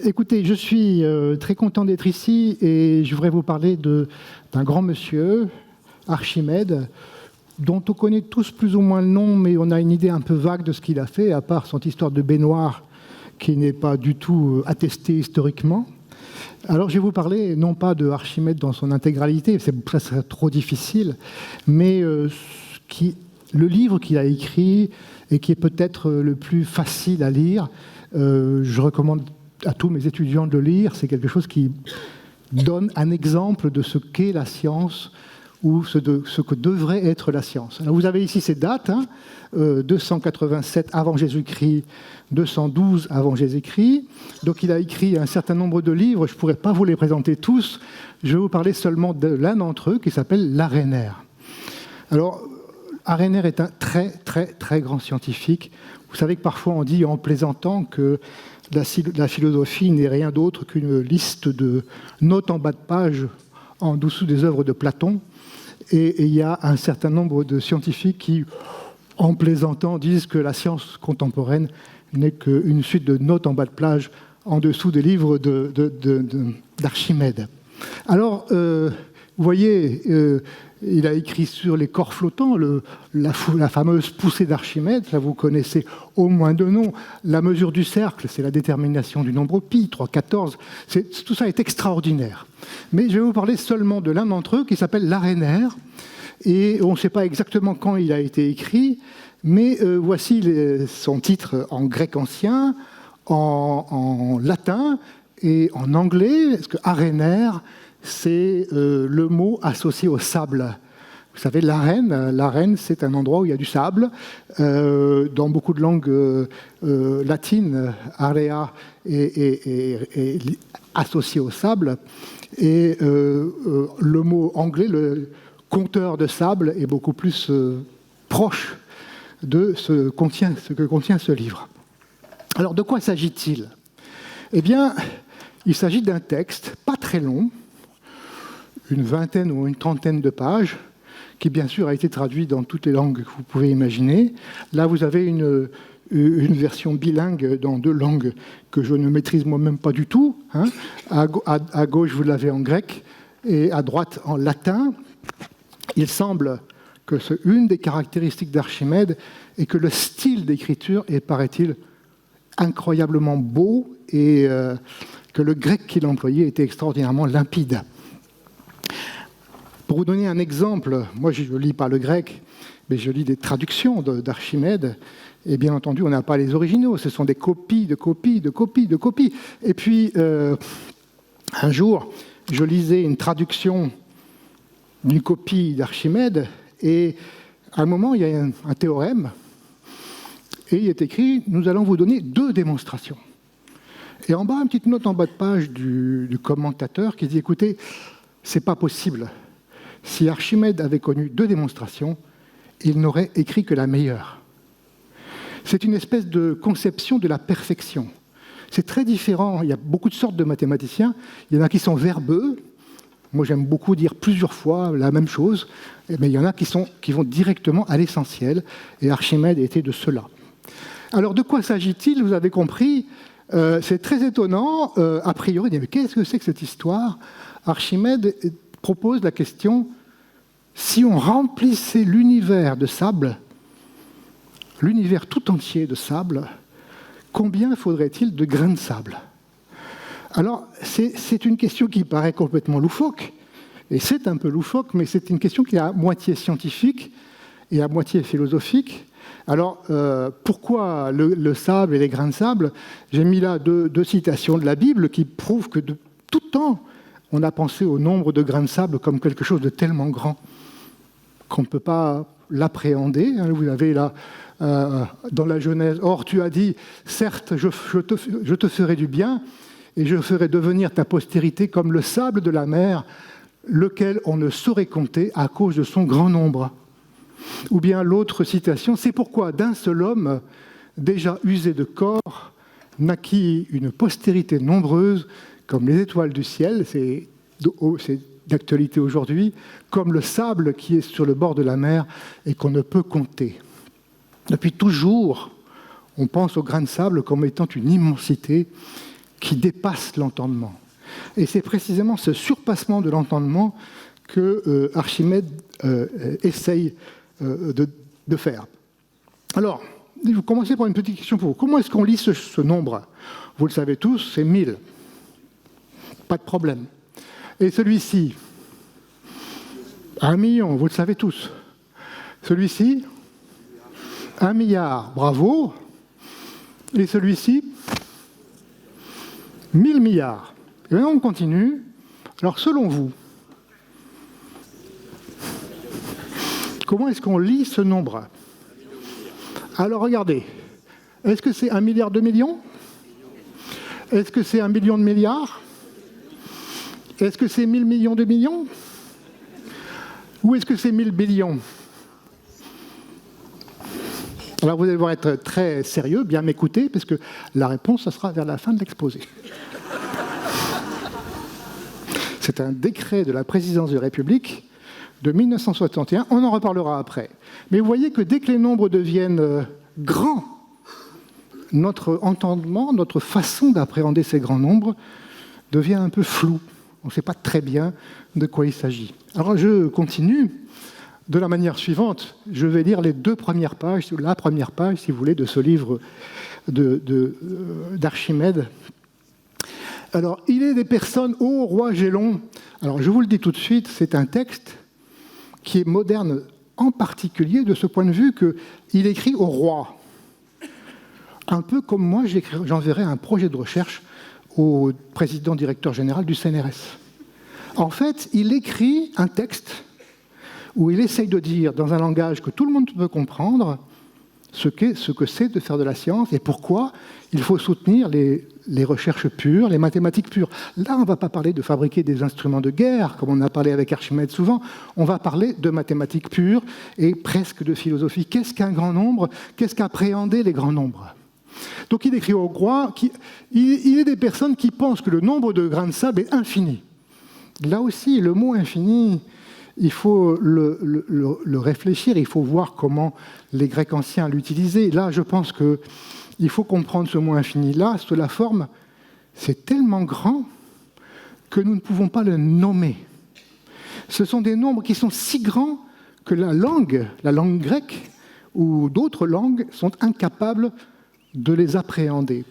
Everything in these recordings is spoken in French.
Écoutez, je suis très content d'être ici et je voudrais vous parler d'un grand monsieur, Archimède, dont on connaît tous plus ou moins le nom, mais on a une idée un peu vague de ce qu'il a fait, à part son histoire de baignoire qui n'est pas du tout attestée historiquement. Alors je vais vous parler non pas de Archimède dans son intégralité, ça serait trop difficile, mais le livre qu'il a écrit et qui est peut-être le plus facile à lire, je recommande à tous mes étudiants de le lire. C'est quelque chose qui donne un exemple de ce qu'est la science ou ce que devrait être la science. Alors vous avez ici ces dates, 287 avant Jésus-Christ, 212 avant Jésus-Christ. Donc il a écrit un certain nombre de livres, je ne pourrais pas vous les présenter tous, je vais vous parler seulement de l'un d'entre eux qui s'appelle l'Arénaire. Alors, Arénaire est un très très très grand scientifique. Vous savez que parfois on dit en plaisantant que la philosophie n'est rien d'autre qu'une liste de notes en bas de page en dessous des œuvres de Platon. Et il y a un certain nombre de scientifiques qui, en plaisantant, disent que la science contemporaine n'est qu'une suite de notes en bas de page en dessous des livres d'Archimède. Alors, vous voyez, il a écrit sur les corps flottants, la fameuse poussée d'Archimède, ça vous connaissez au moins de nom. La mesure du cercle, c'est la détermination du nombre pi, 3,14. Tout ça est extraordinaire. Mais je vais vous parler seulement de l'un d'entre eux qui s'appelle l'Arénaire. Et on ne sait pas exactement quand il a été écrit, mais voici son titre en grec ancien, en latin et en anglais, parce que Arénaire, c'est le mot associé au sable. Vous savez, l'arène, c'est un endroit où il y a du sable. Dans beaucoup de langues latines, area est associé au sable. Et le mot anglais, le compteur de sable, est beaucoup plus proche de ce que contient ce livre. Alors, de quoi s'agit-il ? Eh bien, il s'agit d'un texte pas très long, une vingtaine ou une trentaine de pages, qui bien sûr a été traduit dans toutes les langues que vous pouvez imaginer. Là, vous avez une version bilingue dans 2 langues que je ne maîtrise moi-même pas du tout. À gauche, vous l'avez en grec, et à droite, en latin. Il semble que une des caractéristiques d'Archimède est que le style d'écriture est, paraît-il, incroyablement beau, et que le grec qu'il employait était extraordinairement limpide. Pour vous donner un exemple, moi je ne lis pas le grec, mais je lis des traductions d'Archimède, et bien entendu on n'a pas les originaux, ce sont des copies de copies de copies de copies. Et puis un jour, je lisais une traduction d'une copie d'Archimède, et à un moment il y a un théorème, et il est écrit « Nous allons vous donner 2 démonstrations ». Et en bas, une petite note en bas de page du commentateur qui dit « Écoutez, c'est pas possible. Si Archimède avait connu 2 démonstrations, il n'aurait écrit que la meilleure. » C'est une espèce de conception de la perfection. C'est très différent. Il y a beaucoup de sortes de mathématiciens. Il y en a qui sont verbeux. Moi, j'aime beaucoup dire plusieurs fois la même chose. Mais il y en a qui vont directement à l'essentiel. Et Archimède était de cela. Alors, de quoi s'agit-il ? Vous avez compris. C'est très étonnant. A priori, mais qu'est-ce que c'est que cette histoire ? Archimède propose la question, si on remplissait l'univers de sable, l'univers tout entier de sable, combien faudrait-il de grains de sable ? Alors, c'est une question qui paraît complètement loufoque, et c'est un peu loufoque, mais c'est une question qui est à moitié scientifique et à moitié philosophique. Alors, pourquoi le sable et les grains de sable ? J'ai mis là 2 citations de la Bible qui prouvent que de tout temps, on a pensé au nombre de grains de sable comme quelque chose de tellement grand qu'on ne peut pas l'appréhender. Vous avez là, dans la Genèse, « Or tu as dit, certes, je te ferai du bien, et je ferai devenir ta postérité comme le sable de la mer, lequel on ne saurait compter à cause de son grand nombre. » Ou bien l'autre citation, « C'est pourquoi d'un seul homme, déjà usé de corps, naquit une postérité nombreuse, comme les étoiles du ciel, c'est d'actualité aujourd'hui, comme le sable qui est sur le bord de la mer et qu'on ne peut compter. Depuis toujours, on pense au grain de sable comme étant une immensité qui dépasse l'entendement. Et c'est précisément ce surpassement de l'entendement que Archimède essaye de faire. Alors, je vais commencer par une petite question pour vous. Comment est-ce qu'on lit ce nombre? Vous le savez tous, c'est 1000. Pas de problème. Et celui-ci, 1 million, vous le savez tous. Celui-ci, 1 milliard, bravo. Et celui-ci, 1000 milliards. Et maintenant, on continue. Alors, selon vous, comment est-ce qu'on lit ce nombre? Alors, regardez. Est-ce que c'est 1 milliard de millions? Est-ce que c'est 1 million de milliards? Est-ce que c'est 1000 millions de millions? Ou est-ce que c'est 1000 billions? Alors, vous allez devoir être très sérieux, bien m'écouter, parce que la réponse, ça sera vers la fin de l'exposé. C'est un décret de la présidence de la République de 1961. On en reparlera après. Mais vous voyez que dès que les nombres deviennent grands, notre entendement, notre façon d'appréhender ces grands nombres devient un peu flou. On ne sait pas très bien de quoi il s'agit. Alors je continue de la manière suivante. Je vais lire les 2 premières pages, ou la première page, si vous voulez, de ce livre d'Archimède. Alors, il est des personnes, ô roi Gélon. Alors, je vous le dis tout de suite, c'est un texte qui est moderne, en particulier de ce point de vue qu'il écrit au roi. Un peu comme moi, j'enverrai un projet de recherche au président directeur général du CNRS. En fait, il écrit un texte où il essaye de dire, dans un langage que tout le monde peut comprendre, ce que c'est de faire de la science et pourquoi il faut soutenir les recherches pures, les mathématiques pures. Là, on ne va pas parler de fabriquer des instruments de guerre, comme on a parlé avec Archimède souvent, on va parler de mathématiques pures et presque de philosophie. Qu'est-ce qu'un grand nombre? Qu'est-ce qu'appréhender les grands nombres? Donc il écrit au roi, il est des personnes qui pensent que le nombre de grains de sable est infini. Là aussi, le mot infini, il faut le réfléchir, il faut voir comment les Grecs anciens l'utilisaient. Là, je pense qu'il faut comprendre ce mot infini-là, sous la forme, c'est tellement grand que nous ne pouvons pas le nommer. Ce sont des nombres qui sont si grands que la langue grecque ou d'autres langues sont incapables de les appréhender.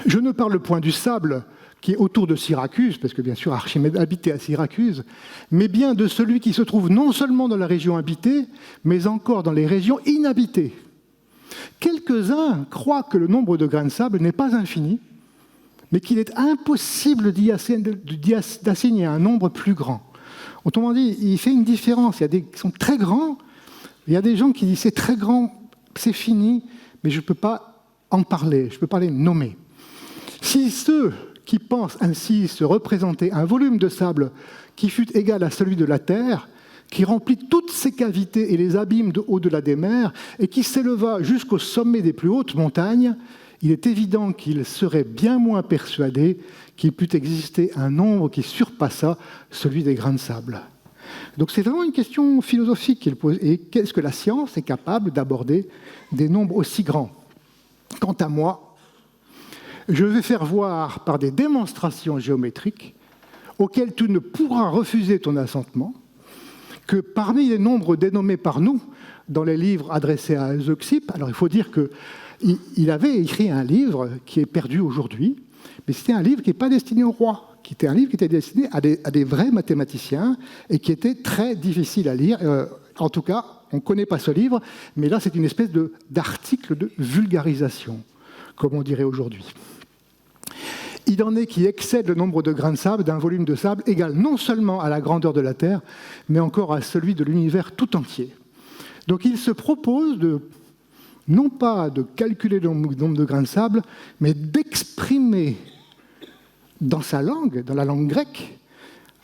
Je ne parle point du sable qui est autour de Syracuse, parce que bien sûr Archimède habitait à Syracuse, mais bien de celui qui se trouve non seulement dans la région habitée, mais encore dans les régions inhabitées. Quelques-uns croient que le nombre de grains de sable n'est pas infini, mais qu'il est impossible d'assigner un nombre plus grand. Autrement dit, il fait une différence. Il y a des qui sont très grands, il y a des gens qui disent c'est très grand, c'est fini, mais je ne peux pas en parler, je ne peux pas les nommer. Si ceux qui pensent ainsi se représenter un volume de sable qui fût égal à celui de la Terre, qui remplit toutes ses cavités et les abîmes de au-delà des mers, et qui s'éleva jusqu'au sommet des plus hautes montagnes, il est évident qu'il serait bien moins persuadé qu'il pût exister un nombre qui surpassât celui des grains de sable. Donc c'est vraiment une question philosophique qu'il pose. Et qu'est-ce que la science est capable d'aborder des nombres aussi grands? Quant à moi, je vais faire voir par des démonstrations géométriques auxquelles tu ne pourras refuser ton assentement que parmi les nombres dénommés par nous dans les livres adressés à Zeuxippe, alors il faut dire qu'il avait écrit un livre qui est perdu aujourd'hui, mais c'était un livre qui n'est pas destiné au roi, qui était un livre qui était destiné à des vrais mathématiciens et qui était très difficile à lire. En tout cas, on ne connaît pas ce livre, mais là c'est une espèce d'article de vulgarisation, comme on dirait aujourd'hui. Il en est qui excède le nombre de grains de sable d'un volume de sable égal non seulement à la grandeur de la Terre, mais encore à celui de l'univers tout entier. Donc il se propose non pas de calculer le nombre de grains de sable, mais d'exprimer dans sa langue, dans la langue grecque,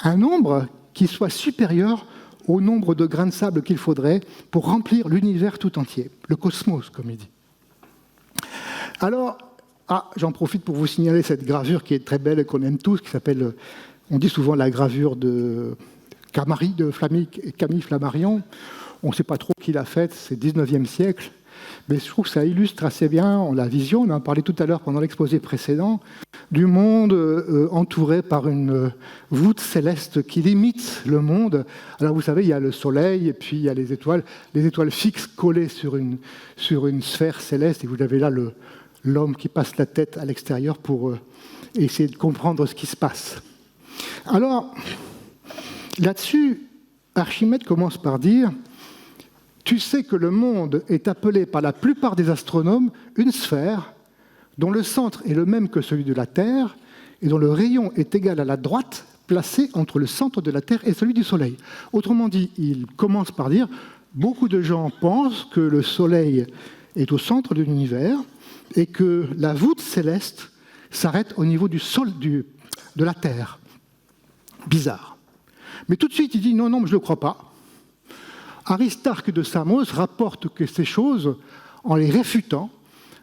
un nombre qui soit supérieur au nombre de grains de sable qu'il faudrait pour remplir l'univers tout entier, le cosmos, comme il dit. Alors, Ah, j'en profite pour vous signaler cette gravure qui est très belle et qu'on aime tous, qui s'appelle, on dit souvent la gravure de Camille Flammarion. On ne sait pas trop qui l'a faite, c'est 19e siècle. Mais je trouve que ça illustre assez bien la vision, on en a parlé tout à l'heure pendant l'exposé précédent, du monde entouré par une voûte céleste qui limite le monde. Alors vous savez, il y a le soleil et puis il y a les étoiles fixes collées sur une sphère céleste, et vous avez là l'homme qui passe la tête à l'extérieur pour essayer de comprendre ce qui se passe. Alors, là-dessus, Archimède commence par dire: tu sais que le monde est appelé par la plupart des astronomes une sphère dont le centre est le même que celui de la Terre et dont le rayon est égal à la droite placée entre le centre de la Terre et celui du Soleil. Autrement dit, il commence par dire: beaucoup de gens pensent que le Soleil est au centre de l'univers et que la voûte céleste s'arrête au niveau de la Terre. Bizarre. Mais tout de suite, il dit: non, je ne le crois pas. Aristarque de Samos rapporte que ces choses en les réfutant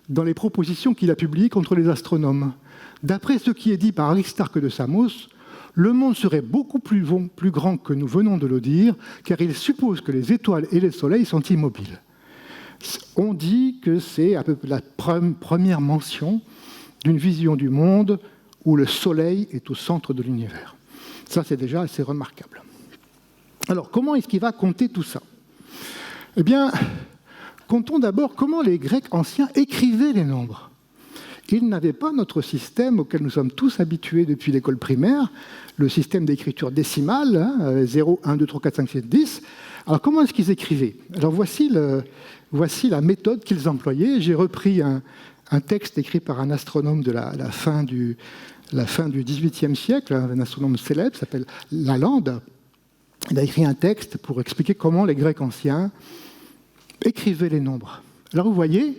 dans les propositions qu'il a publiées contre les astronomes. D'après ce qui est dit par Aristarque de Samos, le monde serait beaucoup plus grand que nous venons de le dire, car il suppose que les étoiles et les soleils sont immobiles. On dit que c'est à peu près la première mention d'une vision du monde où le soleil est au centre de l'univers. Ça, c'est déjà assez remarquable. Alors, comment est-ce qu'il va compter tout ça ? Eh bien, comptons d'abord comment les Grecs anciens écrivaient les nombres. Ils n'avaient pas notre système auquel nous sommes tous habitués depuis l'école primaire, le système d'écriture décimale, 0, 1, 2, 3, 4, 5, 6, 10. Alors, comment est-ce qu'ils écrivaient ? Alors, voici la méthode qu'ils employaient. J'ai repris un texte écrit par un astronome de la fin du XVIIIe siècle, un astronome célèbre, s'appelle Lalande. Il a écrit un texte pour expliquer comment les Grecs anciens écrivaient les nombres. Alors vous voyez,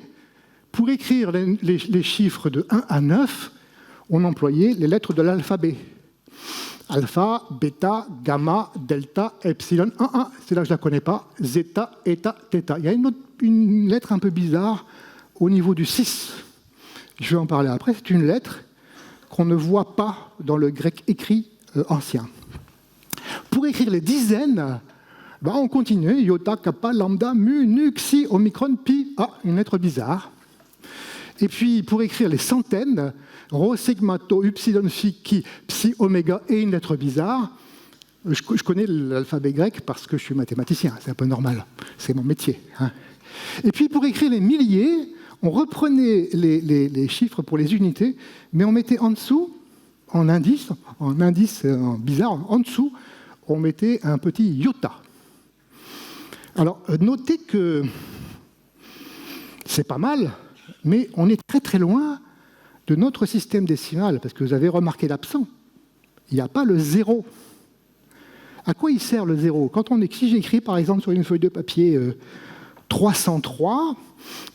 pour écrire les chiffres de 1 à 9, on employait les lettres de l'alphabet. Alpha, bêta, gamma, delta, epsilon, 1, c'est là que je ne la connais pas, zeta, eta, theta. Il y a une lettre un peu bizarre au niveau du 6. Je vais en parler après. C'est une lettre qu'on ne voit pas dans le grec écrit ancien. Pour écrire les dizaines, on continuait, iota, kappa, lambda, mu, nu, xi, omicron, pi. Ah, une lettre bizarre. Et puis, pour écrire les centaines, rho, sigma, tau, upsilon, phi, chi, psi, oméga, et une lettre bizarre. Je connais l'alphabet grec parce que je suis mathématicien, c'est un peu normal, c'est mon métier. Hein. Et puis, pour écrire les milliers, on reprenait les chiffres pour les unités, mais on mettait en dessous, en indice bizarre, en dessous, on mettait un petit iota. Alors, notez que c'est pas mal, mais on est très très loin de notre système décimal, parce que vous avez remarqué l'absent. Il n'y a pas le zéro. À quoi il sert le zéro ? Si j'écris par exemple sur une feuille de papier 303,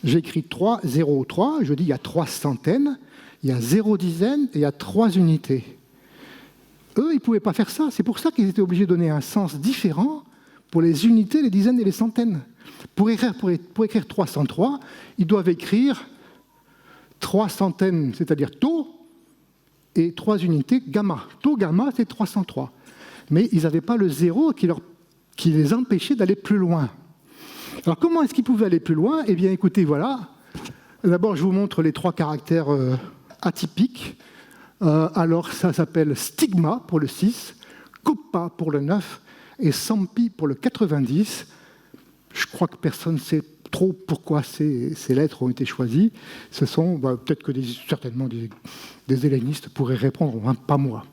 j'écris 3, 0, 3, je dis il y a 3 centaines, il y a 0 dizaines et il y a 3 unités. Eux, ils ne pouvaient pas faire ça. C'est pour ça qu'ils étaient obligés de donner un sens différent pour les unités, les dizaines et les centaines. Pour écrire 303, ils doivent écrire 3 centaines, c'est-à-dire tau, et 3 unités gamma. Tau gamma, c'est 303. Mais ils n'avaient pas le zéro qui les empêchait d'aller plus loin. Alors comment est-ce qu'ils pouvaient aller plus loin ? Eh bien écoutez, voilà. D'abord, je vous montre les 3 caractères atypiques. Alors ça s'appelle stigma pour le 6, coppa pour le 9 et sampi pour le 90. Je crois que personne ne sait trop pourquoi ces lettres ont été choisies. Ce sont peut-être que certainement des hellénistes pourraient répondre, hein, pas moi.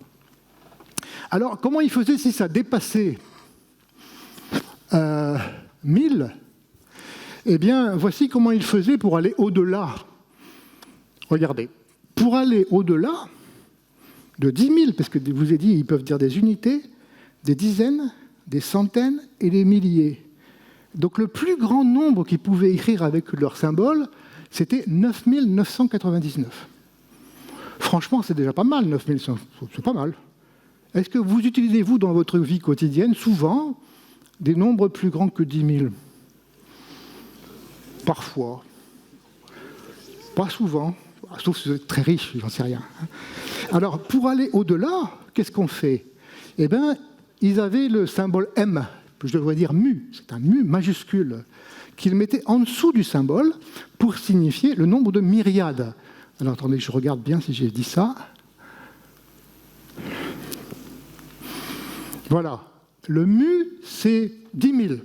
Alors comment ils faisaient si ça dépassait 1000 ? Eh bien, voici comment ils faisaient pour aller au-delà. Regardez, pour aller au-delà de 10 000, parce que je vous ai dit, ils peuvent dire des unités, des dizaines, des centaines et des milliers. Donc le plus grand nombre qu'ils pouvaient écrire avec leur symbole, c'était 9 999. Franchement, c'est déjà pas mal, 9 000, c'est pas mal. Est-ce que vous utilisez, vous, dans votre vie quotidienne, souvent, des nombres plus grands que 10 000 ? Parfois. Pas souvent. sauf si vous êtes très riche, j'en sais rien. Alors, pour aller au-delà, qu'est-ce qu'on fait? Eh bien, ils avaient le symbole M, je devrais dire mu, c'est un mu majuscule, qu'ils mettaient en dessous du symbole pour signifier le nombre de myriades. Alors, attendez, je regarde bien si j'ai dit ça. Voilà. Le mu, c'est 10 000.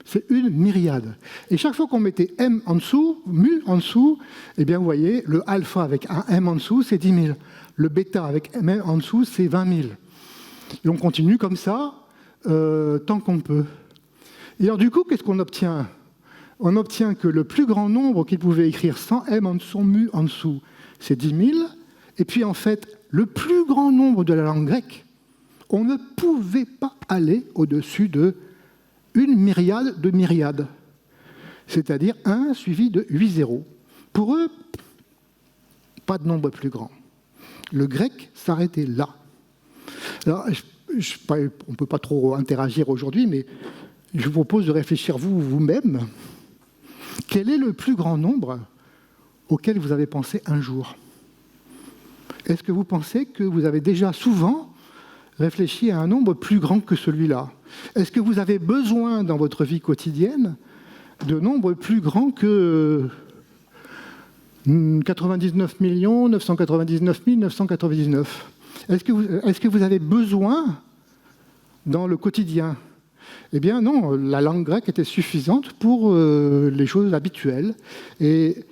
C'est une myriade. Et chaque fois qu'on mettait M en dessous, mu en dessous, eh bien, vous voyez, le alpha avec un M en dessous, c'est 10 000. Le bêta avec M en dessous, c'est 20 000. Et on continue comme ça, tant qu'on peut. Et alors, du coup, qu'est-ce qu'on obtient? On obtient que le plus grand nombre qu'il pouvait écrire sans M en dessous, mu en dessous, c'est 10 000. Et puis, en fait, le plus grand nombre de la langue grecque, on ne pouvait pas aller au-dessus de une myriade de myriades, c'est-à-dire 1 suivi de 8 zéros. Pour eux, pas de nombre plus grand. Le grec s'arrêtait là. Alors, on ne peut pas trop interagir aujourd'hui, mais je vous propose de réfléchir vous-même. Quel est le plus grand nombre auquel vous avez pensé un jour? Est-ce que vous pensez que vous avez déjà souvent réfléchi à un nombre plus grand que celui-là? Est-ce que vous avez besoin dans votre vie quotidienne de nombres plus grands que 99 999 999? Est-ce que vous avez besoin dans le quotidien? Eh bien non, la langue grecque était suffisante pour les choses habituelles. Et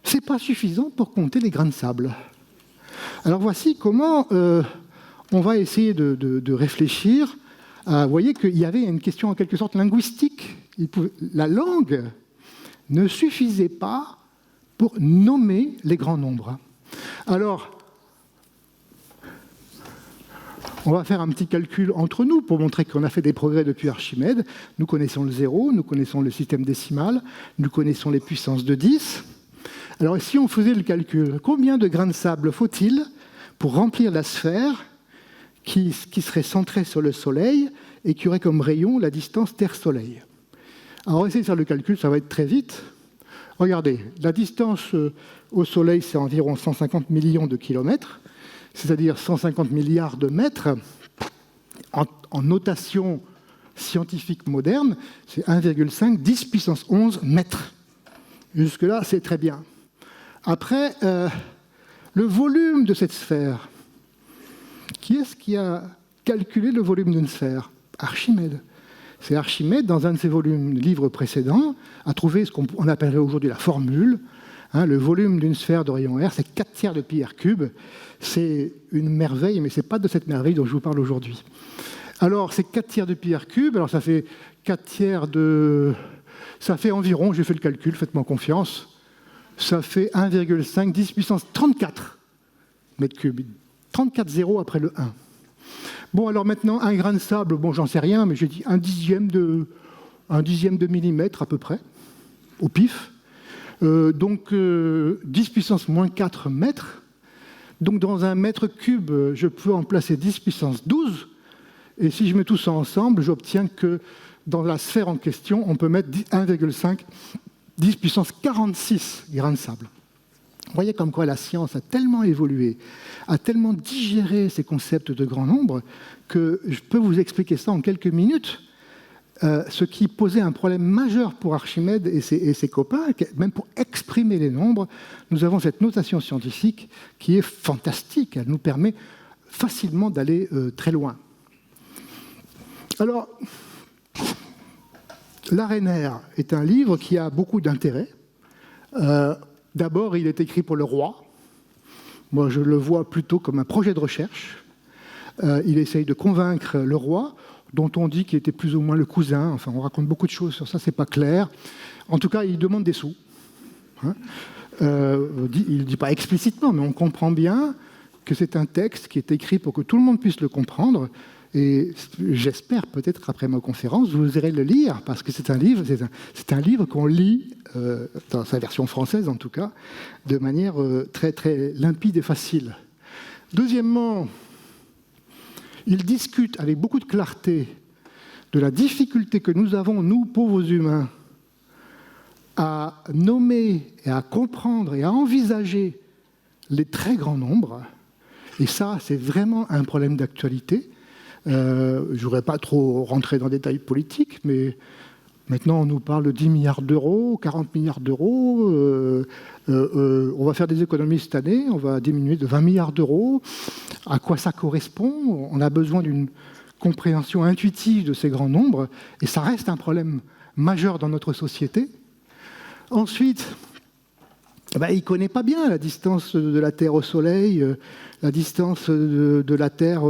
ce n'est pas suffisant pour compter les grains de sable. Alors voici comment on va essayer de réfléchir. Vous voyez qu'il y avait une question en quelque sorte linguistique. La langue ne suffisait pas pour nommer les grands nombres. Alors, on va faire un petit calcul entre nous pour montrer qu'on a fait des progrès depuis Archimède. Nous connaissons le zéro, nous connaissons le système décimal, nous connaissons les puissances de 10. Alors, si on faisait le calcul, combien de grains de sable faut-il pour remplir la sphère qui serait centrée sur le Soleil et qui aurait comme rayon la distance Terre-Soleil? Alors, on va essayer de faire le calcul, ça va être très vite. Regardez, la distance au Soleil, c'est environ 150 millions de kilomètres, c'est-à-dire 150 milliards de mètres. En notation scientifique moderne, c'est 1,5, 10 puissance 11 mètres. Jusque-là, c'est très bien. Après, le volume de cette sphère. Qui est-ce qui a calculé le volume d'une sphère? Archimède. C'est Archimède, dans un de ses volumes, livres précédents, a trouvé ce qu'on appellerait aujourd'hui la formule. Le volume d'une sphère de rayon R, c'est 4 tiers de pi r cube. C'est une merveille, mais ce n'est pas de cette merveille dont je vous parle aujourd'hui. Alors, c'est 4 tiers de pi r cube, alors ça fait 4 tiers de... Ça fait environ, j'ai fait le calcul, faites-moi confiance, ça fait 1,5, 10 puissance 34 mètres cubes. 34 zéros après le 1. Bon, alors maintenant, un grain de sable, bon, j'en sais rien, mais j'ai dit un dixième de millimètre à peu près, au pif. Donc, 10 puissance moins 4 mètres. Donc, dans un mètre cube, je peux en placer 10 puissance 12. Et si je mets tout ça ensemble, j'obtiens que dans la sphère en question, on peut mettre 1,5, 10 puissance 46 grains de sable. Vous voyez comme quoi la science a tellement évolué, a tellement digéré ces concepts de grand nombre, que je peux vous expliquer ça en quelques minutes. Ce qui posait un problème majeur pour Archimède et ses copains, même pour exprimer les nombres, nous avons cette notation scientifique qui est fantastique. Elle nous permet facilement d'aller très loin. Alors, l'Arénaire est un livre qui a beaucoup d'intérêt. D'abord, il est écrit pour le roi. Moi, je le vois plutôt comme un projet de recherche. Il essaye de convaincre le roi, dont on dit qu'il était plus ou moins le cousin. Enfin, on raconte beaucoup de choses sur ça, c'est pas clair. En tout cas, il demande des sous. Il ne dit pas explicitement, mais on comprend bien que c'est un texte qui est écrit pour que tout le monde puisse le comprendre. Et j'espère, peut-être après ma conférence, vous irez le lire, parce que c'est un livre qu'on lit, dans sa version française en tout cas, de manière très, très limpide et facile. Deuxièmement, il discute avec beaucoup de clarté de la difficulté que nous avons, nous, pauvres humains, à nommer et à comprendre et à envisager les très grands nombres. Et ça, c'est vraiment un problème d'actualité. Je ne voudrais pas trop rentrer dans des détails politiques, mais maintenant, on nous parle de 10 milliards d'euros, 40 milliards d'euros. On va faire des économies cette année, on va diminuer de 20 milliards d'euros. À quoi ça correspond? On a besoin d'une compréhension intuitive de ces grands nombres, et ça reste un problème majeur dans notre société. Ensuite, il ne connaît pas bien la distance de la Terre au Soleil, la distance de la Terre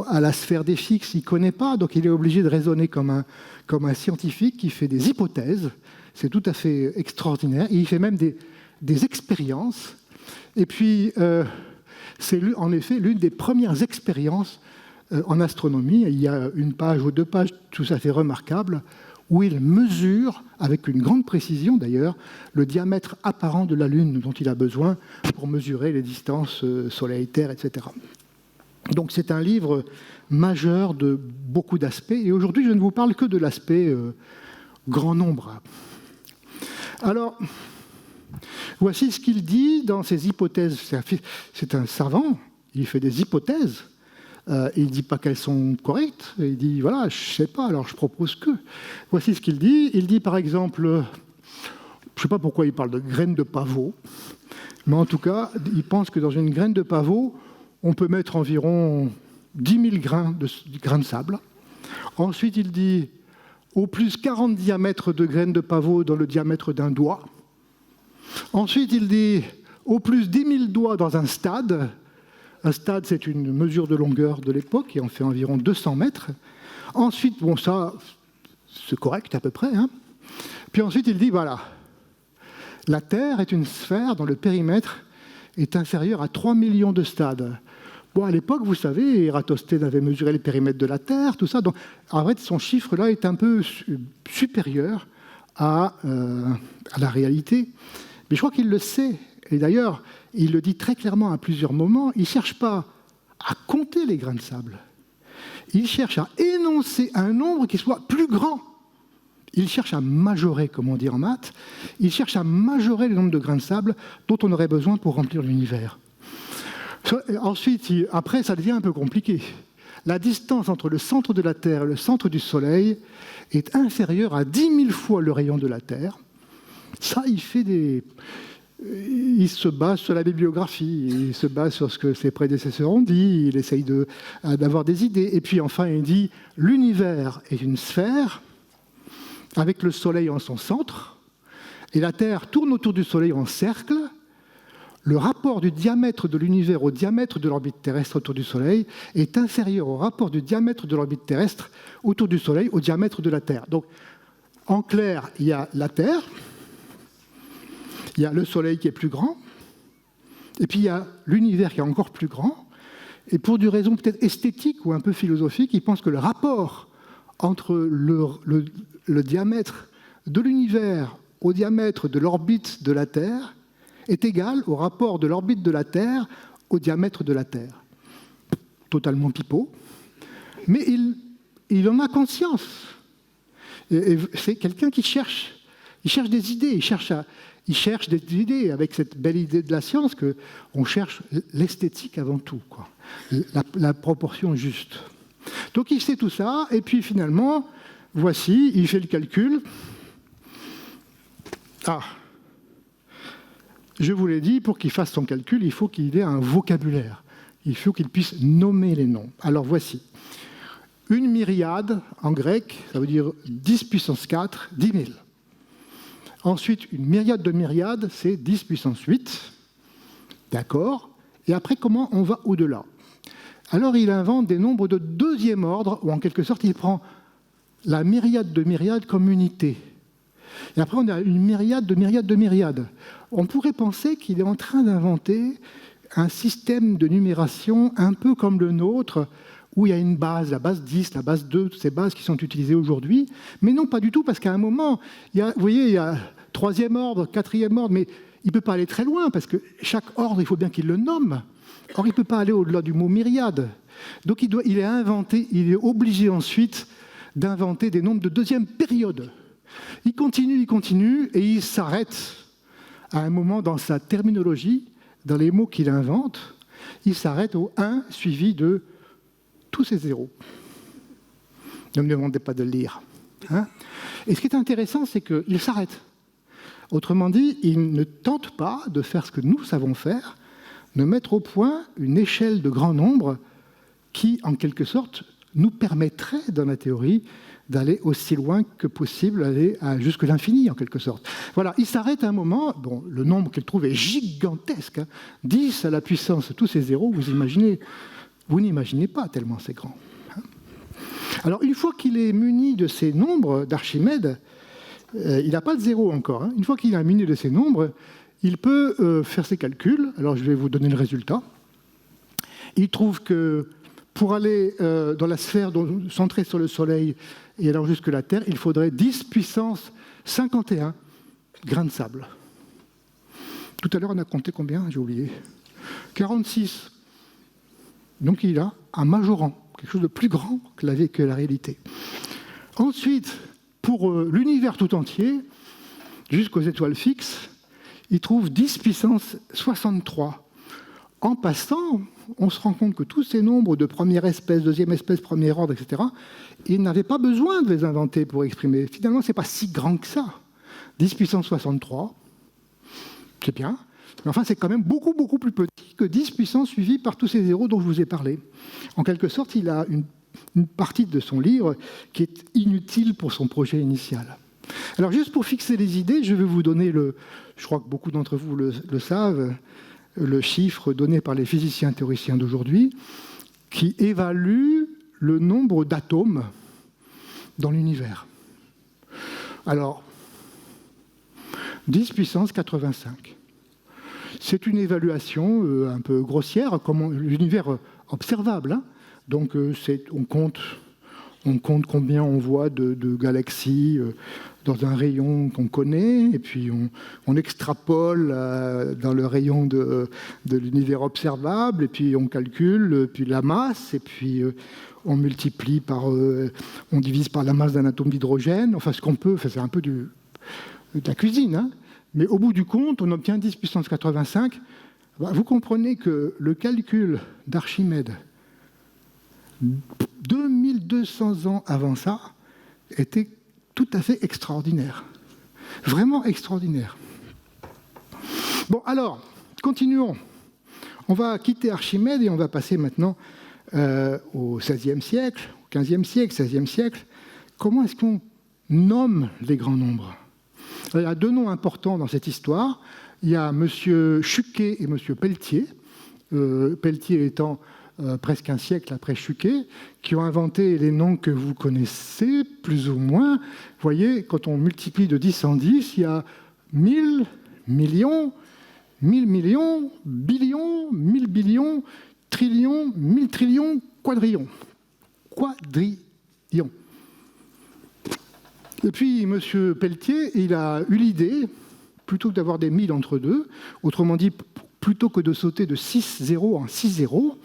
à la sphère des fixes, il ne connaît pas, donc il est obligé de raisonner comme un scientifique qui fait des hypothèses. C'est tout à fait extraordinaire. Et il fait même des expériences. Et puis, c'est en effet l'une des premières expériences en astronomie. Il y a une page ou deux pages tout à fait remarquables où il mesure, avec une grande précision d'ailleurs, le diamètre apparent de la Lune dont il a besoin pour mesurer les distances Soleil-Terre, etc. Donc c'est un livre majeur de beaucoup d'aspects. Et aujourd'hui, je ne vous parle que de l'aspect grand nombre. Alors, voici ce qu'il dit dans ses hypothèses. C'est un savant, il fait des hypothèses. Il ne dit pas qu'elles sont correctes. Il dit, voilà, je ne sais pas, alors je propose que. Voici ce qu'il dit. Il dit, par exemple, je ne sais pas pourquoi il parle de graines de pavot, mais en tout cas, il pense que dans une graine de pavot, on peut mettre environ 10 000 grains de sable. Ensuite, il dit, au plus 40 diamètres de graines de pavot dans le diamètre d'un doigt. Ensuite, il dit, au plus 10 000 doigts dans un stade. Un stade, c'est une mesure de longueur de l'époque, qui en fait environ 200 mètres. Ensuite, bon, ça, c'est correct à peu près. Hein. Puis ensuite, il dit, voilà, la Terre est une sphère dont le périmètre est inférieur à 3 millions de stades. Bon, à l'époque, vous savez, Ératosthène avait mesuré le périmètre de la Terre, tout ça. Donc, en fait, son chiffre-là est un peu supérieur à la réalité. Mais je crois qu'il le sait. Et d'ailleurs, il le dit très clairement à plusieurs moments, il ne cherche pas à compter les grains de sable. Il cherche à énoncer un nombre qui soit plus grand. Il cherche à majorer, comme on dit en maths, il cherche à majorer le nombre de grains de sable dont on aurait besoin pour remplir l'univers. Ensuite, après, ça devient un peu compliqué. La distance entre le centre de la Terre et le centre du Soleil est inférieure à 10 000 fois le rayon de la Terre. Ça, il se base sur la bibliographie, il se base sur ce que ses prédécesseurs ont dit, il essaye d'avoir des idées. Et puis enfin, il dit « L'univers est une sphère avec le Soleil en son centre, et la Terre tourne autour du Soleil en cercle. Le rapport du diamètre de l'univers au diamètre de l'orbite terrestre autour du Soleil est inférieur au rapport du diamètre de l'orbite terrestre autour du Soleil au diamètre de la Terre. » Donc, en clair, il y a la Terre, il y a le Soleil qui est plus grand, et puis il y a l'univers qui est encore plus grand. Et pour des raisons peut-être esthétiques ou un peu philosophiques, il pense que le rapport entre le diamètre de l'univers au diamètre de l'orbite de la Terre est égal au rapport de l'orbite de la Terre au diamètre de la Terre. Totalement pipeau, mais il en a conscience. Et c'est quelqu'un qui cherche. Il cherche des idées, il cherche des idées avec cette belle idée de la science qu'on cherche l'esthétique avant tout, quoi. La proportion juste. Donc il sait tout ça, et puis finalement, voici, il fait le calcul. Ah, je vous l'ai dit, pour qu'il fasse son calcul, il faut qu'il ait un vocabulaire. Il faut qu'il puisse nommer les noms. Alors voici. Une myriade, en grec, ça veut dire 10 puissance 4, 10 000. Ensuite, une myriade de myriades, c'est 10 puissance 8. D'accord. Et après, comment on va au-delà? Alors, il invente des nombres de deuxième ordre, ou en quelque sorte, il prend la myriade de myriades comme unité. Et après, on a une myriade de myriades de myriades. On pourrait penser qu'il est en train d'inventer un système de numération un peu comme le nôtre, où il y a une base, la base 10, la base 2, toutes ces bases qui sont utilisées aujourd'hui. Mais non, pas du tout, parce qu'à un moment, vous voyez, il y a troisième ordre, quatrième ordre, mais il ne peut pas aller très loin, parce que chaque ordre, il faut bien qu'il le nomme. Or, il ne peut pas aller au-delà du mot myriade. Donc, il est obligé ensuite d'inventer des nombres de deuxième période. Il continue, et il s'arrête à un moment dans sa terminologie, dans les mots qu'il invente, il s'arrête au 1 suivi de tous ces zéros. Ne me demandez pas de le lire. Hein. Et ce qui est intéressant, c'est qu'il s'arrête. Autrement dit, il ne tente pas de faire ce que nous savons faire, de mettre au point une échelle de grand nombre qui, en quelque sorte, nous permettrait, dans la théorie, d'aller aussi loin que possible, aller jusque l'infini, en quelque sorte. Voilà, il s'arrête à un moment, bon, le nombre qu'il trouve est gigantesque, hein, 10 à la puissance de tous ces zéros, vous n'imaginez pas tellement c'est grand. Hein. Alors, une fois qu'il est muni de ces nombres d'Archimède, il n'a pas de zéro encore, hein. Une fois qu'il est muni de ces nombres, il peut faire ses calculs. Alors, je vais vous donner le résultat. Il trouve que pour aller dans la sphère centrée sur le Soleil et alors jusque la Terre, il faudrait 10 puissance 51 grains de sable. Tout à l'heure, on a compté combien? J'ai oublié. 46. Donc il a un majorant, quelque chose de plus grand que la réalité. Ensuite, pour l'univers tout entier, jusqu'aux étoiles fixes, il trouve 10 puissance 63. En passant, on se rend compte que tous ces nombres de première espèce, deuxième espèce, premier ordre, etc., il n'avait pas besoin de les inventer pour exprimer. Finalement, ce n'est pas si grand que ça. 10 puissance 63, c'est bien, mais enfin, c'est quand même beaucoup, beaucoup plus petit que 10 puissance suivi par tous ces zéros dont je vous ai parlé. En quelque sorte, il a une partie de son livre qui est inutile pour son projet initial. Alors, juste pour fixer les idées, je vais vous donner je crois que beaucoup d'entre vous le savent, le chiffre donné par les physiciens théoriciens d'aujourd'hui, qui évalue le nombre d'atomes dans l'univers. Alors, 10 puissance 85. C'est une évaluation un peu grossière, comme l'univers observable. Hein. Donc, on compte combien on voit de galaxies dans un rayon qu'on connaît, et puis on extrapole dans le rayon de l'univers observable, et puis on calcule puis la masse, et puis on multiplie on divise par la masse d'un atome d'hydrogène, enfin ce qu'on peut, c'est un peu de la cuisine, hein. Mais au bout du compte, on obtient 10 puissance 85. Vous comprenez que le calcul d'Archimède, 2200 ans avant ça, était tout à fait extraordinaire. Vraiment extraordinaire. Bon, alors, continuons. On va quitter Archimède et on va passer maintenant au XVIe siècle, au XVe siècle, XVIe siècle. Comment est-ce qu'on nomme les grands nombres? Alors, il y a deux noms importants dans cette histoire. Il y a M. Chuquet et M. Pelletier. Pelletier étant presque un siècle après Chuquet, qui ont inventé les noms que vous connaissez, plus ou moins. Vous voyez, quand on multiplie de 10 en 10, il y a 1000 millions, 1000 millions, billions, 1000 billions, trillions, 1000 trillions, quadrillions. Quadrillions. Et puis, M. Pelletier, il a eu l'idée, plutôt que d'avoir des 1000 entre deux, autrement dit, plutôt que de sauter de 6 zéros en 6 zéros,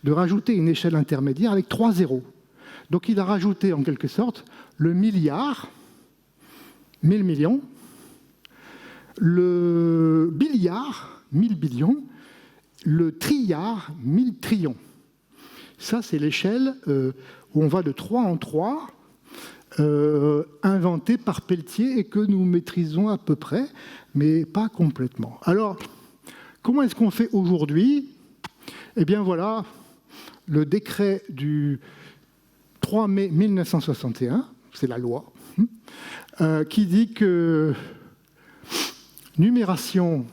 de rajouter une échelle intermédiaire avec 3 zéros. Donc il a rajouté en quelque sorte le milliard, 1000 millions, le billiard, 1000 billions, le trilliard, 1000 trillions. Ça, c'est l'échelle où on va de 3 en 3, inventée par Pelletier et que nous maîtrisons à peu près, mais pas complètement. Alors, comment est-ce qu'on fait aujourd'hui? Eh bien voilà, le décret du 3 mai 1961, c'est la loi, qui dit que numération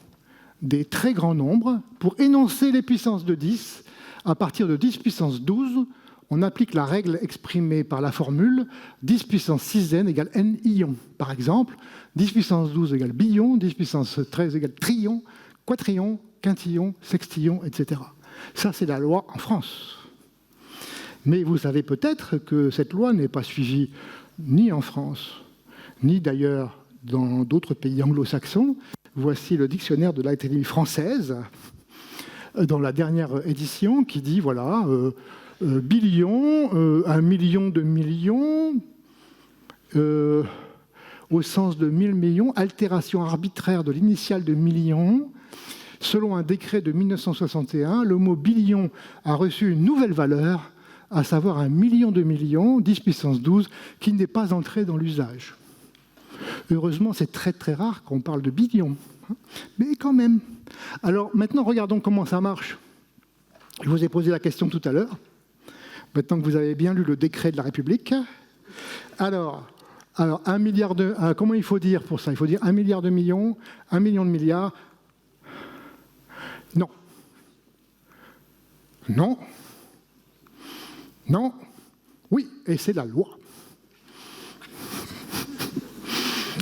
des très grands nombres, pour énoncer les puissances de 10, à partir de 10 puissance 12, on applique la règle exprimée par la formule 10 puissance 6n égale n ions. Par exemple, 10 puissance 12 égale billion, 10 puissance 13 égale trillion, quadrillion, quintillon, sextillion, etc. Ça, c'est la loi en France. Mais vous savez peut-être que cette loi n'est pas suivie ni en France, ni d'ailleurs dans d'autres pays anglo-saxons. Voici le dictionnaire de l'Académie française, dans la dernière édition, qui dit, voilà, billion, 1 million de millions, au sens de 1000 millions, altération arbitraire de l'initiale de million, Selon un décret de 1961, le mot billion a reçu une nouvelle valeur, à savoir 1 million de millions, 10 puissance 12, qui n'est pas entré dans l'usage. Heureusement, c'est très très rare qu'on parle de billions, hein, mais quand même. Alors maintenant, regardons comment ça marche. Je vous ai posé la question tout à l'heure. Maintenant que vous avez bien lu le décret de la République, alors 1 milliard de... comment il faut dire pour ça? Il faut dire 1 milliard de millions, 1 million de milliards. Non. Non. Non. Oui, et c'est la loi.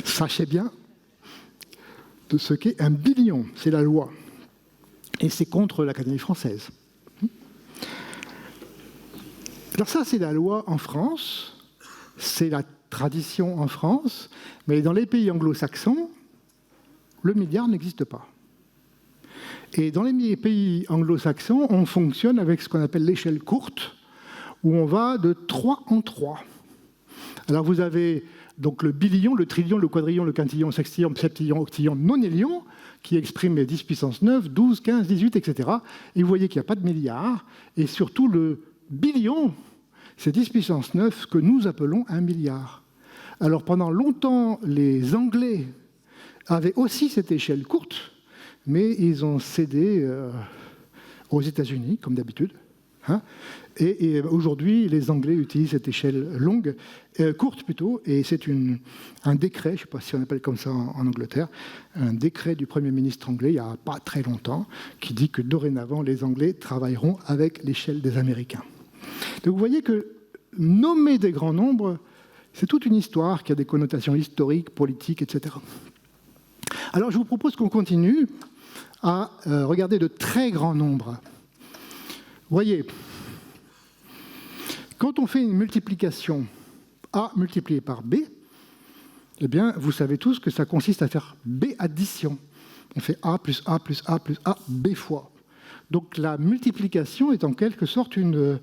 Sachez bien de ce qu'est un billion, c'est la loi. Et c'est contre l'Académie française. Alors ça, c'est la loi en France, c'est la tradition en France, mais dans les pays anglo-saxons, le milliard n'existe pas. Et dans les pays anglo-saxons, on fonctionne avec ce qu'on appelle l'échelle courte, où on va de 3 en 3. Alors vous avez donc le billion, le trillion, le quadrillion, le quintillion, sextillion, septillion, octillion, nonillion, qui expriment les 10 puissance 9, 12, 15, 18, etc. Et vous voyez qu'il n'y a pas de milliard, et surtout le billion, c'est 10 puissance 9 que nous appelons 1 milliard. Alors pendant longtemps, les Anglais avaient aussi cette échelle courte, mais ils ont cédé aux États-Unis, comme d'habitude. Hein, et aujourd'hui, les Anglais utilisent cette échelle longue, courte plutôt, et c'est un décret, je ne sais pas si on appelle comme ça en Angleterre, un décret du Premier ministre anglais, il n'y a pas très longtemps, qui dit que dorénavant, les Anglais travailleront avec l'échelle des Américains. Donc vous voyez que nommer des grands nombres, c'est toute une histoire qui a des connotations historiques, politiques, etc. Alors je vous propose qu'on continue à regarder de très grands nombres. Vous voyez, quand on fait une multiplication A multiplié par B, eh bien, vous savez tous que ça consiste à faire B addition. On fait A plus A plus A plus A, B fois. Donc la multiplication est en quelque sorte une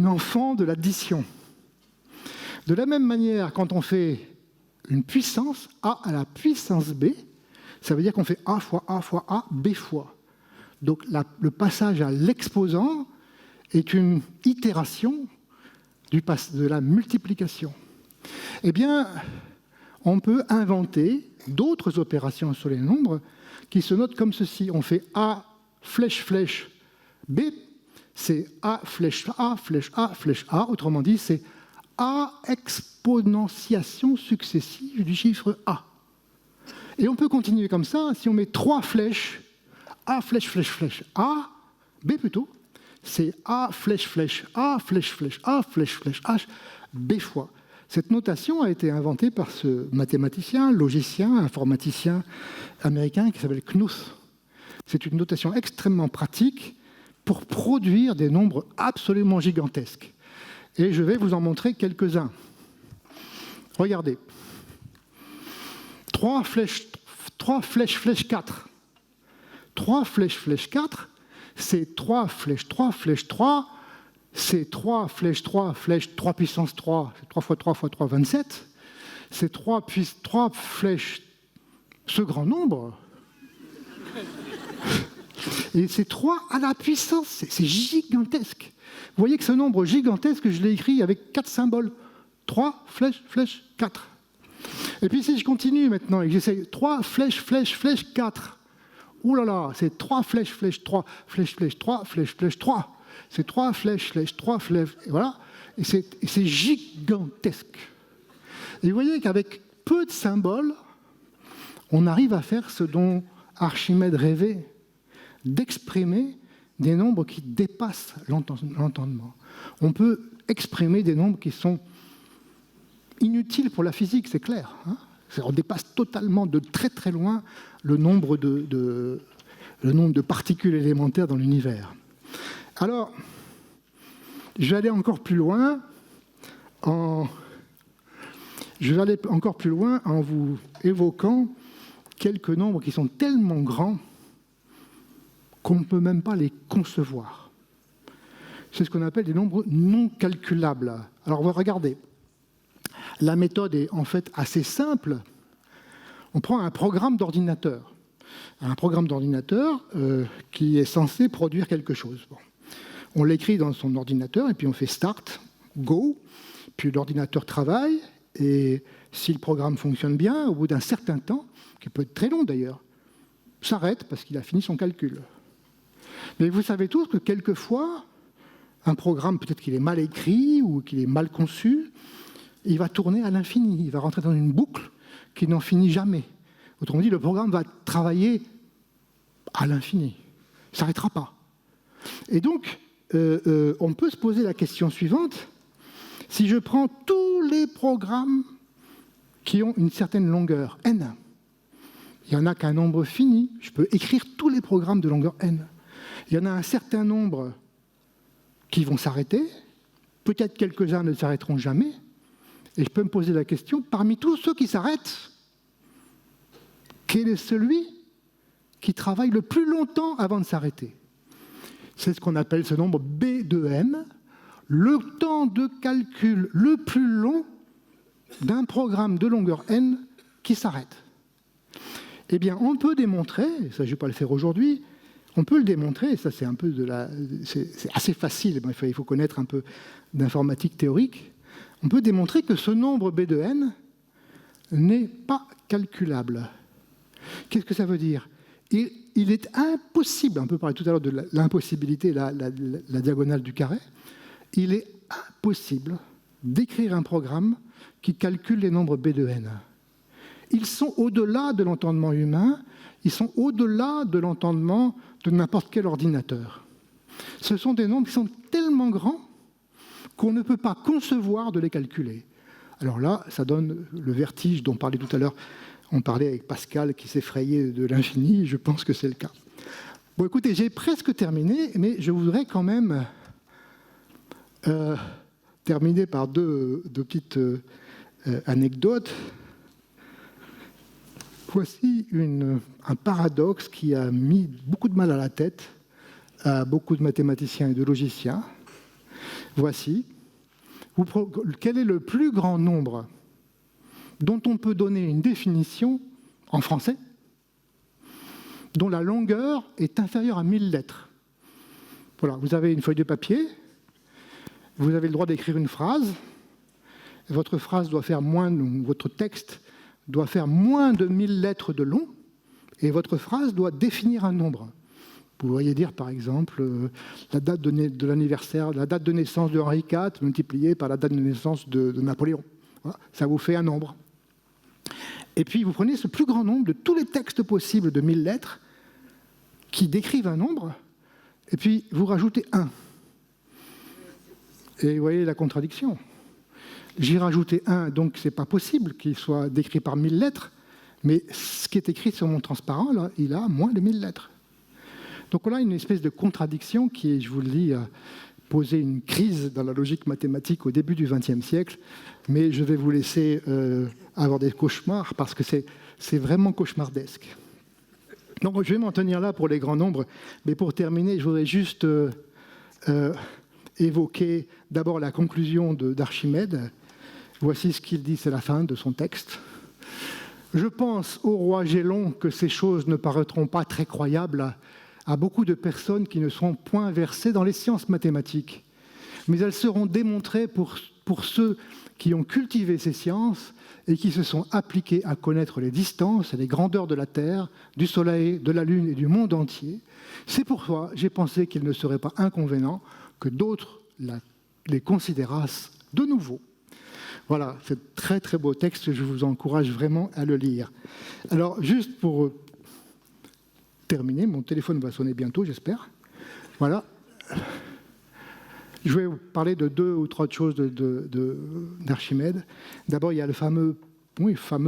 enfant de l'addition. De la même manière, quand on fait une puissance, A à la puissance B, ça veut dire qu'on fait A fois A fois A, B fois. Donc le passage à l'exposant est une itération de la multiplication. Eh bien, on peut inventer d'autres opérations sur les nombres qui se notent comme ceci. On fait A flèche flèche B, c'est A flèche A flèche A flèche A. Autrement dit, c'est A exponentiation successive du chiffre A. Et on peut continuer comme ça si on met 3 flèches A flèche flèche flèche A, B plutôt, c'est A flèche flèche A flèche flèche A flèche flèche H, B fois. Cette notation a été inventée par ce mathématicien, logicien, informaticien américain qui s'appelle Knuth. C'est une notation extrêmement pratique pour produire des nombres absolument gigantesques. Et je vais vous en montrer quelques-uns. Regardez. 3 flèches flèche 4. 3 flèches flèche 4, c'est 3 flèches 3 flèche 3, c'est 3 flèches 3 flèche 3 puissance 3, c'est 3 fois 3 fois 3, 27. C'est 3 flèches, ce grand nombre. Et c'est 3 à la puissance, c'est gigantesque. Vous voyez que ce nombre gigantesque, je l'ai écrit avec 4 symboles. 3 flèches, flèche, 4. Et puis si je continue maintenant et que j'essaie 3 flèches, flèche, flèche, 4. Ouh là là, c'est 3 flèches, flèche, 3, flèche, flèche, 3, flèche, flèche, 3. C'est 3 flèches, flèche, 3 flèches, et voilà. Et c'est gigantesque. Et vous voyez qu'avec peu de symboles, on arrive à faire ce dont Archimède rêvait, d'exprimer des nombres qui dépassent l'entendement. On peut exprimer des nombres qui sont inutiles pour la physique, c'est clair. Hein, on dépasse totalement de très très loin le nombre de particules élémentaires dans l'univers. Alors, je vais aller encore plus loin en vous évoquant quelques nombres qui sont tellement grands qu'on ne peut même pas les concevoir. C'est ce qu'on appelle des nombres non calculables. Alors, regardez. La méthode est en fait assez simple. On prend un programme d'ordinateur. à un programme d'ordinateur qui est censé produire quelque chose. Bon. On l'écrit dans son ordinateur et puis on fait Start, Go, puis l'ordinateur travaille et si le programme fonctionne bien, au bout d'un certain temps, qui peut être très long d'ailleurs, s'arrête parce qu'il a fini son calcul. Mais vous savez tous que quelquefois, un programme, peut-être qu'il est mal écrit ou qu'il est mal conçu, il va tourner à l'infini, il va rentrer dans une boucle qui n'en finit jamais. Autrement dit, le programme va travailler à l'infini, il ne s'arrêtera pas. Et donc, on peut se poser la question suivante, si je prends tous les programmes qui ont une certaine longueur, n, il n'y en a qu'un nombre fini, je peux écrire tous les programmes de longueur n. Il y en a un certain nombre qui vont s'arrêter, peut-être quelques-uns ne s'arrêteront jamais, et je peux me poser la question, parmi tous ceux qui s'arrêtent, quel est celui qui travaille le plus longtemps avant de s'arrêter? C'est ce qu'on appelle ce nombre B de n, le temps de calcul le plus long d'un programme de longueur n qui s'arrête. Eh bien, on peut démontrer, et ça je ne vais pas le faire aujourd'hui, on peut le démontrer, et ça c'est un peu c'est assez facile, il faut connaître un peu d'informatique théorique, on peut démontrer que ce nombre B de n n'est pas calculable. Qu'est-ce que ça veut dire? Il est impossible, on peut parler tout à l'heure de l'impossibilité, la diagonale du carré, il est impossible d'écrire un programme qui calcule les nombres B de n. Ils sont au-delà de l'entendement humain, ils sont au-delà de l'entendement de n'importe quel ordinateur. Ce sont des nombres qui sont tellement grands qu'on ne peut pas concevoir de les calculer. Alors là, ça donne le vertige dont on parlait tout à l'heure. On parlait avec Pascal qui s'effrayait de l'infini, je pense que c'est le cas. Bon, écoutez, j'ai presque terminé, mais je voudrais quand même terminer par deux petites anecdotes. Voici un paradoxe qui a mis beaucoup de mal à la tête à beaucoup de mathématiciens et de logiciens. Voici. Quel est le plus grand nombre dont on peut donner une définition en français, dont la longueur est inférieure à 1000 lettres? Voilà, vous avez une feuille de papier, vous avez le droit d'écrire une phrase, votre phrase doit faire votre texte doit faire moins de 1000 lettres de long, et votre phrase doit définir un nombre. Vous pourriez dire, par exemple, la date de l'anniversaire, la date de naissance de Henri IV multipliée par la date de naissance de Napoléon. Voilà, ça vous fait un nombre. Et puis, vous prenez ce plus grand nombre de tous les textes possibles de 1000 lettres qui décrivent un nombre, et puis vous rajoutez 1. Et vous voyez la contradiction. J'ai rajouté 1, donc ce n'est pas possible qu'il soit décrit par 1000 lettres, mais ce qui est écrit sur mon transparent, là, il a moins de 1000 lettres. Donc on a une espèce de contradiction qui, je vous le dis, a posé une crise dans la logique mathématique au début du XXe siècle, mais je vais vous laisser avoir des cauchemars, parce que c'est vraiment cauchemardesque. Donc je vais m'en tenir là pour les grands nombres, mais pour terminer, je voudrais juste évoquer d'abord la conclusion d'Archimède. Voici ce qu'il dit, c'est la fin de son texte. « Je pense, ô roi Gélon, que ces choses ne paraîtront pas très croyables à beaucoup de personnes qui ne seront point versées dans les sciences mathématiques, mais elles seront démontrées pour ceux qui ont cultivé ces sciences et qui se sont appliqués à connaître les distances et les grandeurs de la Terre, du Soleil, de la Lune et du monde entier. C'est pourquoi j'ai pensé qu'il ne serait pas inconvénient que d'autres les considérassent de nouveau. » Voilà, c'est un très très beau texte, je vous encourage vraiment à le lire. Alors, juste pour terminer, mon téléphone va sonner bientôt, j'espère. Voilà. Je vais vous parler de 2 ou 3 choses d'Archimède. D'abord, il y a le fameux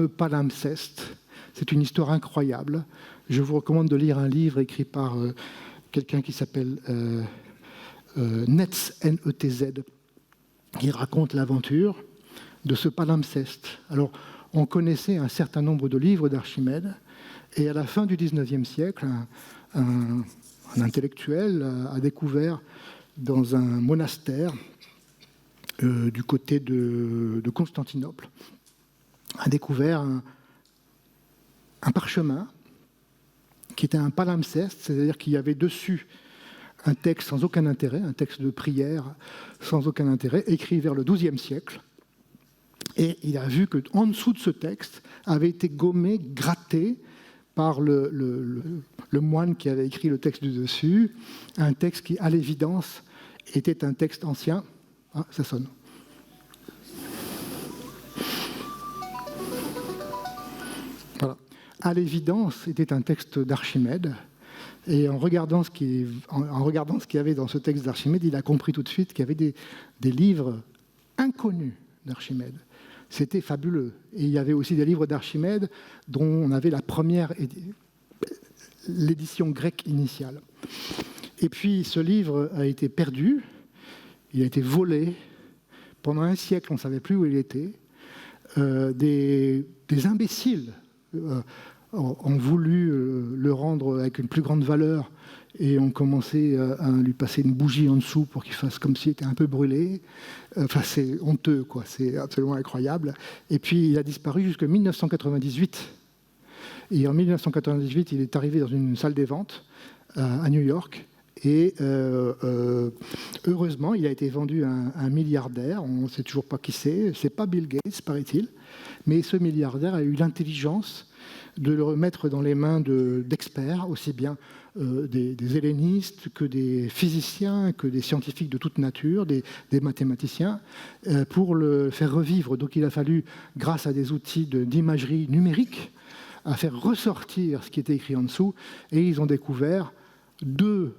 palimpseste. C'est une histoire incroyable. Je vous recommande de lire un livre écrit par quelqu'un qui s'appelle Netz, N-E-T-Z, qui raconte l'aventure de ce palimpseste. Alors, on connaissait un certain nombre de livres d'Archimède, et à la fin du XIXe siècle, un intellectuel a découvert dans un monastère du côté de Constantinople, a découvert un parchemin qui était un palimpseste, c'est-à-dire qu'il y avait dessus un texte sans aucun intérêt, un texte de prière sans aucun intérêt, écrit vers le XIIe siècle. Et il a vu qu'en dessous de ce texte avait été gommé, gratté par le moine qui avait écrit le texte du dessus, un texte qui, à l'évidence, était un texte ancien. Ah, ça sonne. Voilà. À l'évidence, c'était un texte d'Archimède. Et en regardant ce qu'il y avait dans ce texte d'Archimède, il a compris tout de suite qu'il y avait des livres inconnus d'Archimède. C'était fabuleux. Et il y avait aussi des livres d'Archimède dont on avait l'édition grecque initiale. Et puis ce livre a été perdu, il a été volé. Pendant un siècle, on ne savait plus où il était. Des imbéciles ont voulu le rendre avec une plus grande valeur et ont commencé à lui passer une bougie en dessous pour qu'il fasse comme s'il était un peu brûlé. Enfin, c'est honteux, quoi. C'est absolument incroyable. Et puis, il a disparu jusqu'en 1998. Et en 1998, il est arrivé dans une salle des ventes à New York. Et heureusement, il a été vendu à un milliardaire. On ne sait toujours pas qui c'est. C'est pas Bill Gates, paraît-il. Mais ce milliardaire a eu l'intelligence de le remettre dans les mains d'experts, aussi bien des hellénistes que des physiciens, que des scientifiques de toute nature, des mathématiciens, pour le faire revivre. Donc il a fallu, grâce à des outils d'imagerie numérique, à faire ressortir ce qui était écrit en dessous, et ils ont découvert deux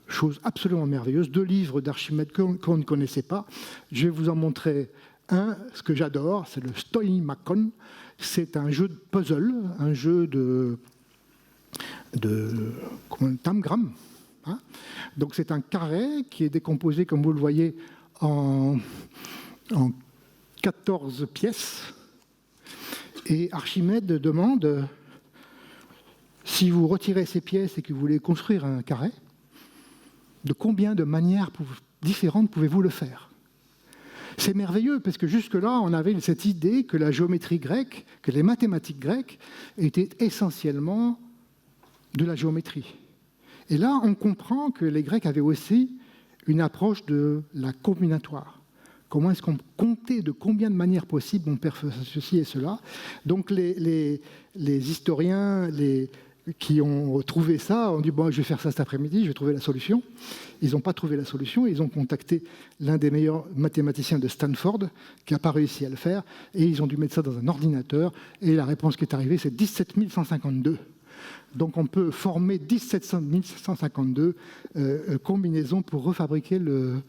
choses absolument merveilleuses, deux livres d'Archimède qu'on ne connaissait pas. Je vais vous en montrer un, ce que j'adore, c'est le Stoimakon. C'est un jeu de puzzle, un jeu de tamgram. Hein. Donc c'est un carré qui est décomposé, comme vous le voyez, en 14 pièces. Et Archimède demande, si vous retirez ces pièces et que vous voulez construire un carré, de combien de manières différentes pouvez-vous le faire ? C'est merveilleux, parce que jusque-là, on avait cette idée que la géométrie grecque, que les mathématiques grecques étaient essentiellement de la géométrie. Et là, on comprend que les Grecs avaient aussi une approche de la combinatoire. Comment est-ce qu'on comptait de combien de manières possibles on peut faire ceci et cela. Donc les historiens, qui ont trouvé ça, ont dit bon, je vais faire ça cet après-midi, je vais trouver la solution. Ils n'ont pas trouvé la solution, ils ont contacté l'un des meilleurs mathématiciens de Stanford qui n'a pas réussi à le faire, et ils ont dû mettre ça dans un ordinateur, et la réponse qui est arrivée, c'est 17 152. Donc on peut former 17 152 combinaisons pour refabriquer le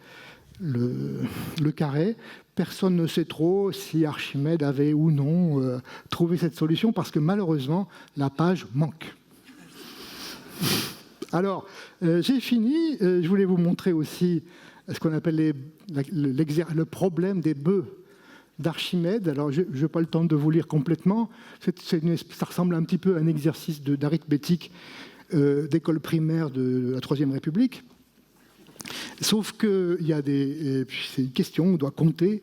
carré. Personne ne sait trop si Archimède avait ou non trouvé cette solution, parce que malheureusement, la page manque. Alors, j'ai fini. Je voulais vous montrer aussi ce qu'on appelle le problème des bœufs d'Archimède. Alors, je n'ai pas le temps de vous lire complètement. Ça ressemble un petit peu à un exercice d'arithmétique d'école primaire de la Troisième République. Sauf qu'il y a c'est une question, on doit compter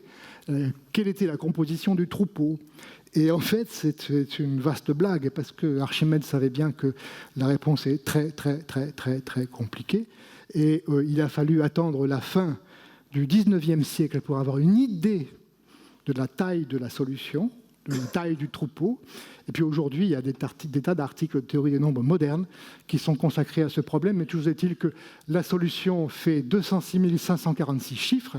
quelle était la composition du troupeau. Et en fait, c'est une vaste blague, parce que Archimède savait bien que la réponse est très, très, très, très, très compliquée. Et il a fallu attendre la fin du XIXe siècle pour avoir une idée de la taille de la solution, de la taille du troupeau. Et puis aujourd'hui, il y a des tas d'articles de théorie des nombres modernes qui sont consacrés à ce problème. Mais toujours est-il que la solution fait 206 546 chiffres,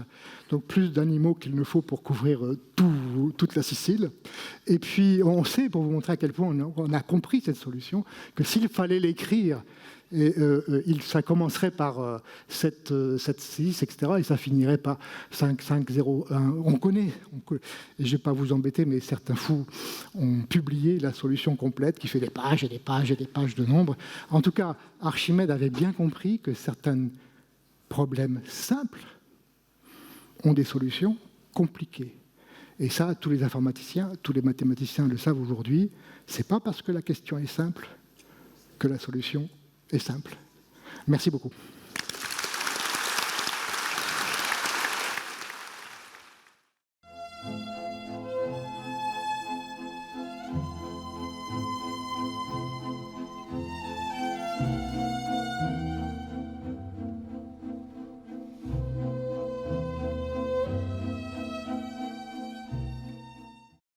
donc plus d'animaux qu'il ne faut pour couvrir toute la Sicile. Et puis on sait, pour vous montrer à quel point on a compris cette solution, que s'il fallait l'écrire, ça commencerait par 7, 6, etc. Et ça finirait par 5, 5, 0, 1. On connaît. Et je ne vais pas vous embêter, mais certains fous ont publié la solution complète qui fait des pages et des pages et des pages de nombres. En tout cas, Archimède avait bien compris que certains problèmes simples ont des solutions compliquées. Et ça, tous les informaticiens, tous les mathématiciens le savent aujourd'hui. Ce n'est pas parce que la question est simple que la solution est simple. Merci beaucoup.